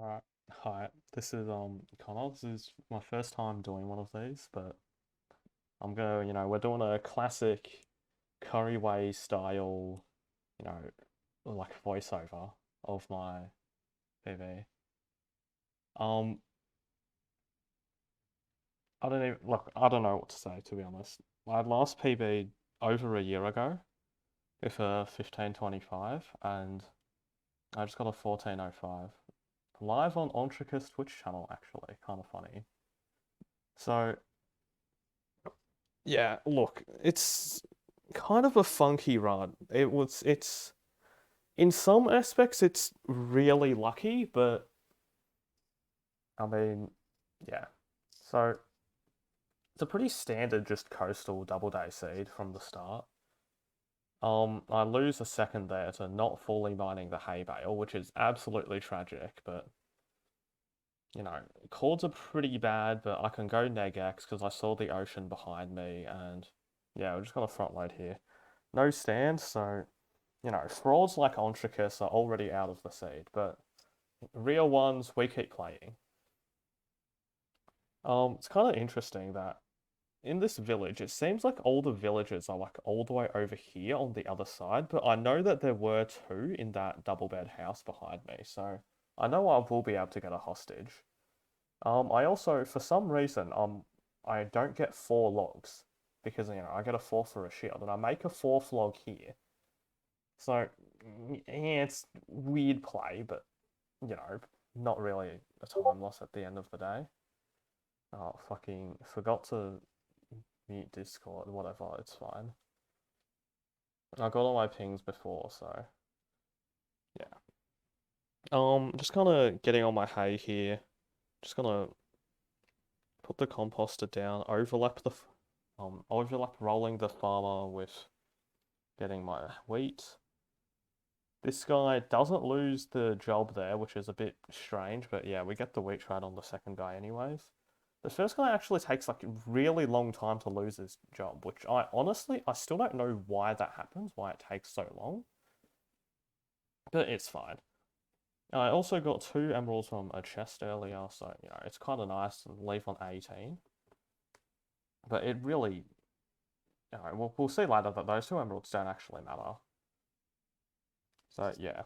Alright, hi. This is Connor. This is my first time doing one of these, but I'm gonna, we're doing a classic Curryway style, you know, like voiceover of my PV. Um, I don't even look. I don't know what to say, to be honest. My last PB over a year ago with a 1525, and I just got a 1405 live on Ontricus Twitch channel. Actually, kind of funny. So yeah, look, it's kind of a funky run. It's in some aspects it's really lucky, but I mean, yeah. So it's a pretty standard just coastal double day seed from the start. I lose a second there to not fully mining the hay bale, which is absolutely tragic, but chords are pretty bad, but I can go neg X because I saw the ocean behind me, and yeah, we're just gonna front load here. No stand, so frauds like Ontricus are already out of the seed, but real ones we keep playing. It's kind of interesting that in this village, it seems like all the villages are like all the way over here on the other side, but I know that there were two in that double bed house behind me, so I know I will be able to get a hostage. I also, for some reason, I don't get four logs because I get a four for a shield, and I make a fourth log here. So yeah, it's weird play, but not really a time loss at the end of the day. Oh, fucking forgot to mute Discord, whatever, it's fine. I got all my pings before, so yeah. Just kind of getting on my hay here. Just gonna put the composter down, overlap rolling the farmer with getting my wheat. This guy doesn't lose the job there, which is a bit strange, but yeah, we get the wheat trade on the second guy anyways. The first guy actually takes like a really long time to lose his job, which I still don't know why that happens, why it takes so long, but it's fine. I also got two emeralds from a chest earlier, so it's kind of nice to leave on 18. But it really, we'll see later that those two emeralds don't actually matter. So yeah,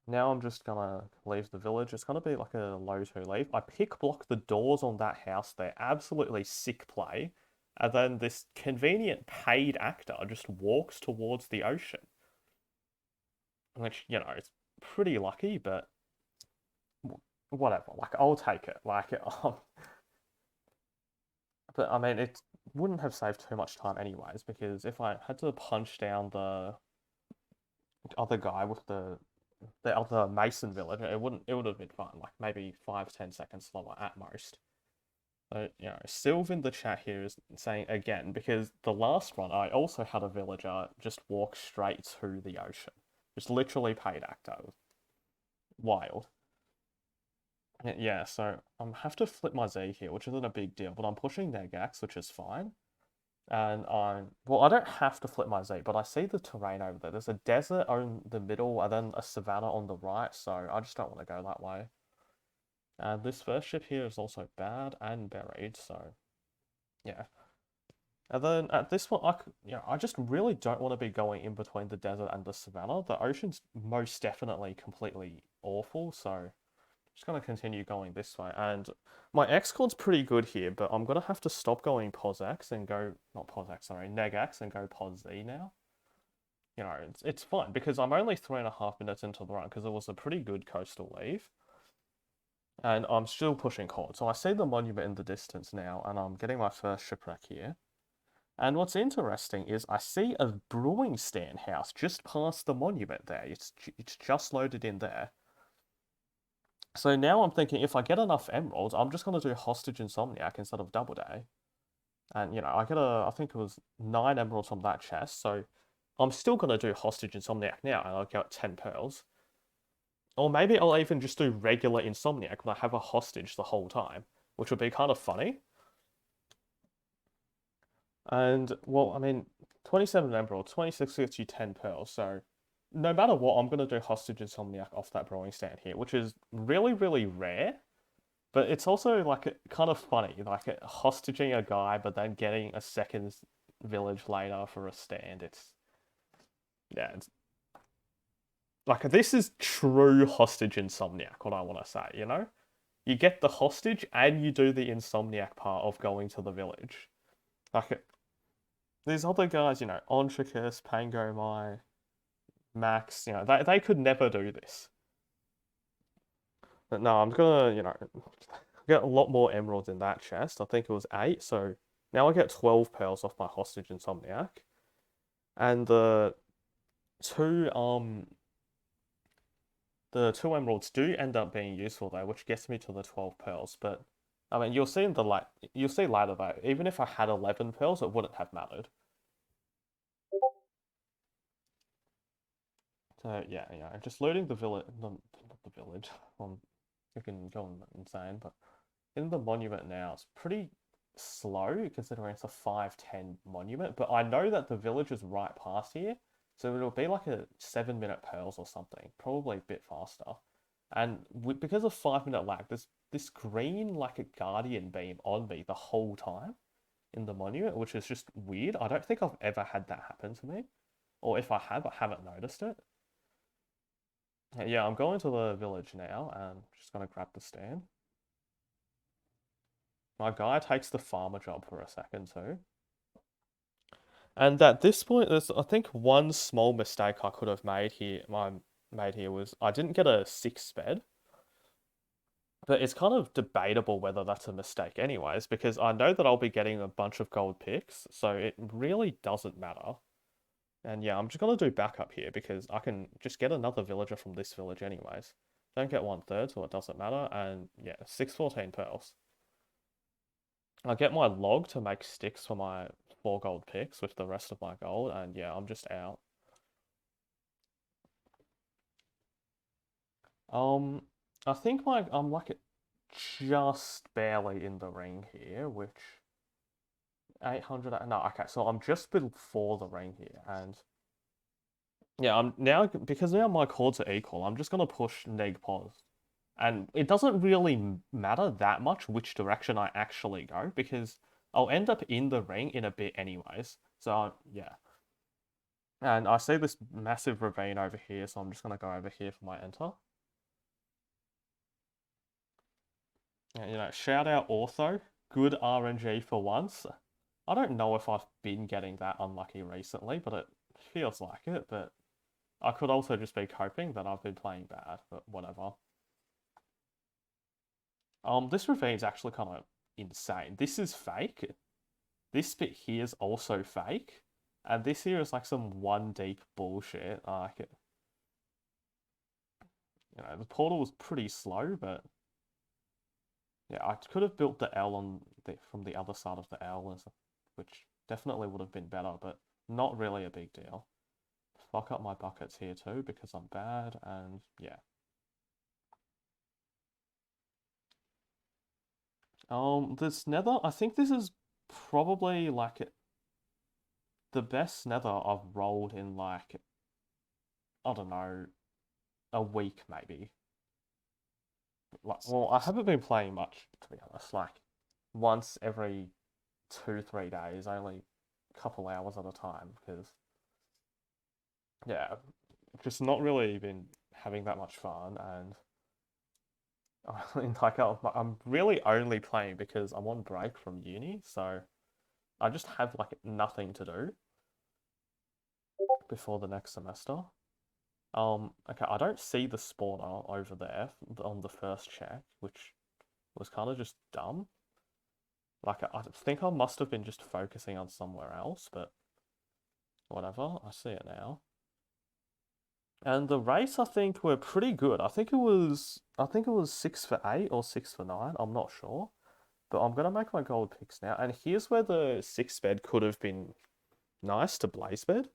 now I'm just gonna leave the village. It's gonna be like a low to leave. I pick block the doors on that house there. Absolutely sick play. And then this convenient paid actor just walks towards the ocean. Which, it's pretty lucky, but whatever. Like, I'll take it. Like, but I mean, it wouldn't have saved too much time anyways, because if I had to punch down the other guy with the other Mason villager, it would have been fine, like maybe 5-10 seconds slower at most. So, Sylv in the chat here is saying again, because the last one I also had a villager just walk straight to the ocean. Just literally paid actor. Wild. Yeah, so I'm have to flip my Z here, which isn't a big deal, but I'm pushing Negax, which is fine. And I don't have to flip my Z, but I see the terrain over there. There's a desert on the middle and then a savanna on the right, so I just don't want to go that way. And this first ship here is also bad and buried, so yeah. And then at this point, I just really don't want to be going in between the desert and the savanna. The ocean's most definitely completely awful, so just gonna continue going this way. And my X cord's pretty good here, but I'm gonna have to stop going POSX and go, not POSX, sorry, NEGAX and go POSZ now. It's fine because I'm only 3.5 minutes into the run because it was a pretty good coastal leave. And I'm still pushing chord. So I see the monument in the distance now, and I'm getting my first shipwreck here. And what's interesting is I see a brewing stand house just past the monument there. It's just loaded in there. So now I'm thinking if I get enough emeralds, I'm just gonna do Hostage Insomniac instead of Double Day. And I think it was 9 emeralds from that chest, so I'm still gonna do Hostage Insomniac now and I'll get 10 pearls. Or maybe I'll even just do regular Insomniac when I have a hostage the whole time, which would be kind of funny. And well, I mean, 27 emeralds, 26 gets you 10 pearls, so no matter what, I'm gonna do Hostage Insomniac off that brewing stand here, which is really, really rare. But it's also like kind of funny, like hostaging a guy, but then getting a second village later for a stand. It's yeah, it's like this is true hostage insomniac. What I want to say, you know, you get the hostage and you do the insomniac part of going to the village. Like these other guys, you know, Ontricus, Pangomai, Max, you know, they could never do this. But no, I'm gonna, you know, get a lot more emeralds in that chest. I think it was 8, so now I get 12 pearls off my hostage insomniac. And two um the two emeralds do end up being useful though, which gets me to the 12 pearls. But I mean, you'll see later though. Even if I had 11 pearls, it wouldn't have mattered. So yeah, just looting the village, not the village. I'm freaking going insane, but in the monument now, it's pretty slow considering it's a 5:10 monument. But I know that the village is right past here, so it'll be like a 7-minute pearls or something, probably a bit faster. And because of 5-minute lag, there's this green like a guardian beam on me the whole time in the monument, which is just weird. I don't think I've ever had that happen to me, or if I have, I haven't noticed it. Yeah, I'm going to the village now and just gonna grab the stand. My guy takes the farmer job for a second too. And at this point, there's I think one small mistake I could have made here. My made here was I didn't get a 6 bed, but it's kind of debatable whether that's a mistake, anyways, because I know that I'll be getting a bunch of gold picks, so it really doesn't matter. And yeah, I'm just gonna do backup here because I can just get another villager from this village, anyways. Don't get 1/3, so it doesn't matter. And yeah, 614 pearls. I get my log to make sticks for my 4 gold picks with the rest of my gold, and yeah, I'm just out. Um, I think I'm like just barely in the ring here, which 800. No, okay, so I'm just before the ring here, and yeah, I'm now because now my chords are equal. I'm just gonna push neg pos, and it doesn't really matter that much which direction I actually go because I'll end up in the ring in a bit anyways. So yeah. And I see this massive ravine over here, so I'm just going to go over here for my enter. And, shout out Ortho. Good RNG for once. I don't know if I've been getting that unlucky recently, but it feels like it. But I could also just be coping that I've been playing bad, but whatever. This ravine's actually kind of insane. This is fake. This bit here is also fake. And this here is like some one deep bullshit. Like, the portal was pretty slow, but yeah, I could have built the L from the other side of the L, which definitely would have been better, but not really a big deal. Fuck up my buckets here too because I'm bad, and yeah. This Nether, I think this is probably like the best Nether I've rolled in like I don't know a week maybe. Like, well, I haven't been playing much to be honest. Like once every 2-3 days, only a couple hours at a time because yeah, just not really been having that much fun and like I'm really only playing because I'm on break from uni, so I just have like nothing to do before the next semester. Okay, I don't see the spawner over there on the first check, which was kind of just dumb. Like I think I must have been just focusing on somewhere else, but whatever. I see it now. And the race, I think, were pretty good. I think it was 6 for 8 or 6 for 9. I'm not sure, but I'm gonna make my gold picks now. And here's where the 6 bed could have been nice to blaze bed,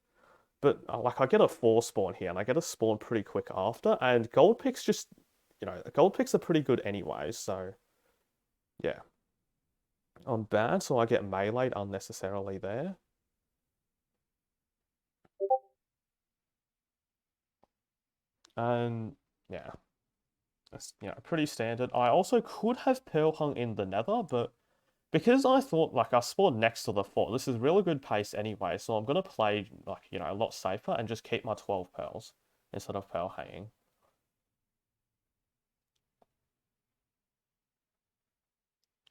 but like I get a 4 spawn here, and I get a spawn pretty quick after. And gold picks just, gold picks are pretty good anyway. So yeah, I'm bad, so I get meleeed unnecessarily there. And yeah, that's pretty standard. I also could have Pearl Hung in the Nether, but because I thought like I spawned next to the fort, this is really good pace anyway, so I'm gonna play like a lot safer and just keep my 12 pearls instead of pearl hanging.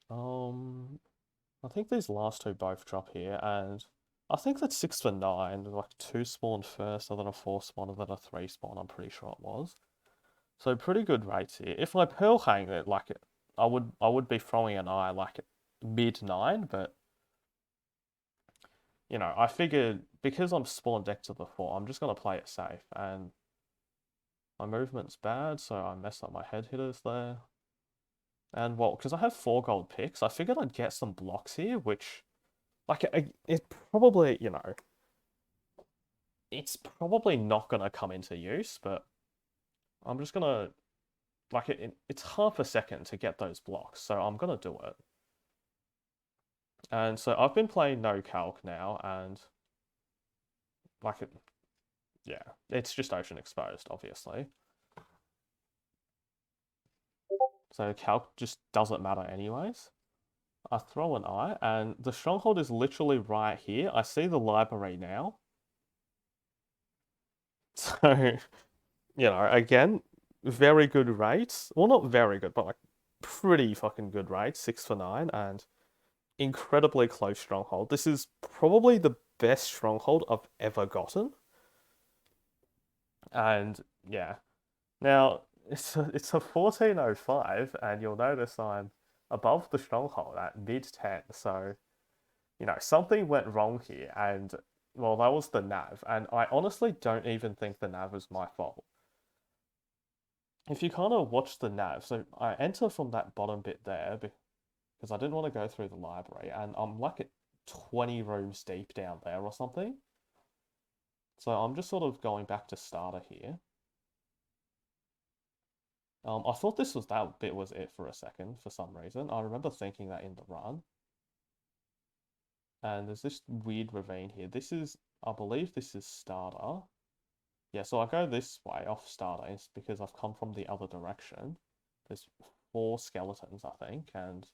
Um, I think these last two both drop here, and I think that's 6 for 9. Like two spawned first, and then a four spawn, and then a three spawn. I'm pretty sure it was. So pretty good rates here. If I pearl hang it, like I would be throwing an eye like mid 9, but I figured because I'm spawned next to the fort, I'm just gonna play it safe, and my movement's bad, so I messed up my head hitters there. And well, because I have 4 gold picks, I figured I'd get some blocks here, which like it probably it's probably not gonna come into use, but I'm just gonna like it's half a second to get those blocks, so I'm gonna do it. And so I've been playing no calc now, and like yeah, it's just ocean exposed, obviously. So calc just doesn't matter anyways. I throw an eye, and the stronghold is literally right here. I see the library now. So, again, very good rates. Well, not very good, but like pretty fucking good rates. 6 for 9, and incredibly close stronghold. This is probably the best stronghold I've ever gotten. And yeah, now it's a 1405, and you'll notice I'm above the stronghold at mid 10. So something went wrong here, and well, that was the nav, and I honestly don't even think the nav was my fault. If you kind of watch the nav, so I enter from that bottom bit there because I didn't want to go through the library, and I'm like at 20 rooms deep down there or something. So I'm just sort of going back to starter here. I thought that bit was it for a second for some reason. I remember thinking that in the run. And there's this weird ravine here. I believe this is starter. Yeah, so I go this way off starter. It's because I've come from the other direction. There's 4 skeletons, I think, and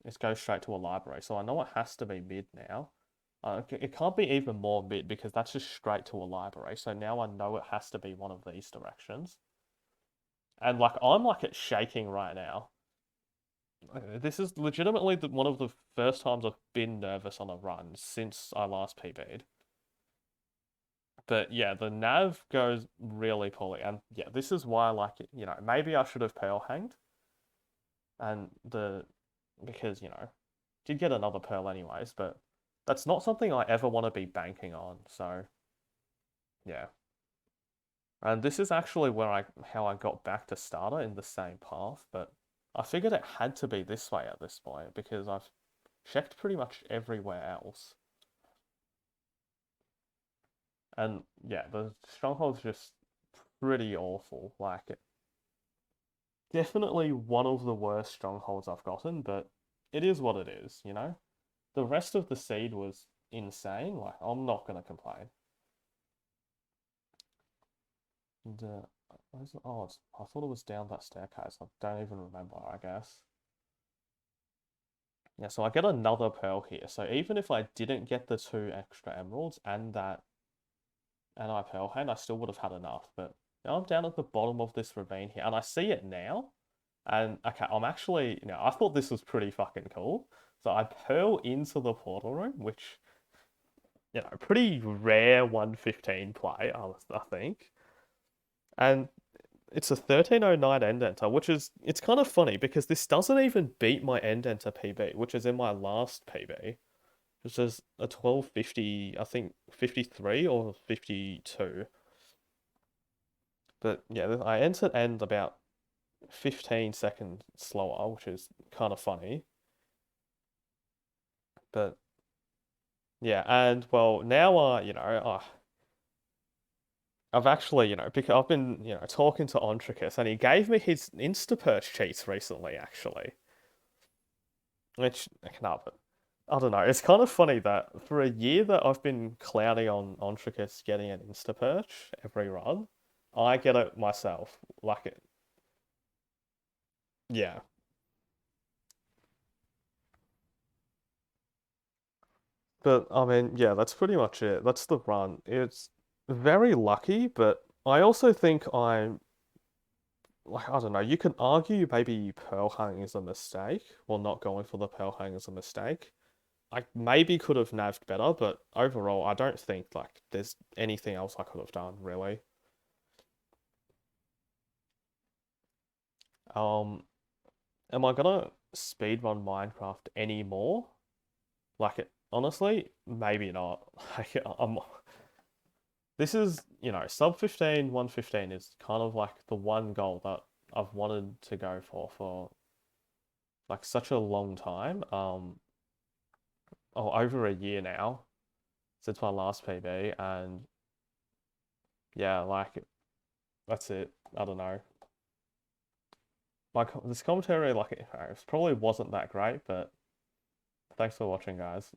it goes straight to a library. So I know it has to be mid now. It can't be even more mid because that's just straight to a library. So now I know it has to be one of these directions. And like I'm like it's shaking right now. This is legitimately one of the first times I've been nervous on a run since I last PB'd. But yeah, the nav goes really poorly, and yeah, this is why like maybe I should have pearl hanged, and the because did get another pearl anyways, but that's not something I ever want to be banking on. So yeah, and this is actually how I got back to starter in the same path, but I figured it had to be this way at this point because I've checked pretty much everywhere else. And yeah, the stronghold's just pretty awful. Like, definitely one of the worst strongholds I've gotten, but it is what it is. The rest of the seed was insane. Like, I'm not gonna complain. And, I thought it was down that staircase. I don't even remember, I guess. Yeah, so I get another pearl here. So even if I didn't get the 2 extra emeralds and I pearl hand, I still would have had enough. But now I'm down at the bottom of this ravine here, and I see it now. And okay, I'm actually, I thought this was pretty fucking cool. So I pearl into the portal room, which, pretty rare 115 play, I think. And it's a 1309 end enter, it's kind of funny because this doesn't even beat my end enter PB, which is in my last PB, which is a 1250, I think 53 or 52. But yeah, I entered end about 15 seconds slower, which is kind of funny. But yeah, and well, now I've actually, because I've been, talking to Ontricus, and he gave me his Instaperch cheats recently, actually. Which, no, but I don't know. It's kind of funny that for a year that I've been clouding on Ontricus getting an Instaperch every run, I get it myself. Like it, yeah. But I mean, yeah, that's pretty much it. That's the run. It's very lucky, but I also think I'm like I don't know. You can argue maybe pearl hunting is a mistake, or not going for the pearl hunting is a mistake. I maybe could have naved better, but overall, I don't think like there's anything else I could have done really. Um, am I gonna speedrun Minecraft anymore? Like it, honestly, maybe not. Like this is, sub 15, 115 is kind of like the one goal that I've wanted to go for like such a long time. Over a year now since my last PB, and yeah, like that's it. I don't know. This commentary, like, it probably wasn't that great, but thanks for watching, guys.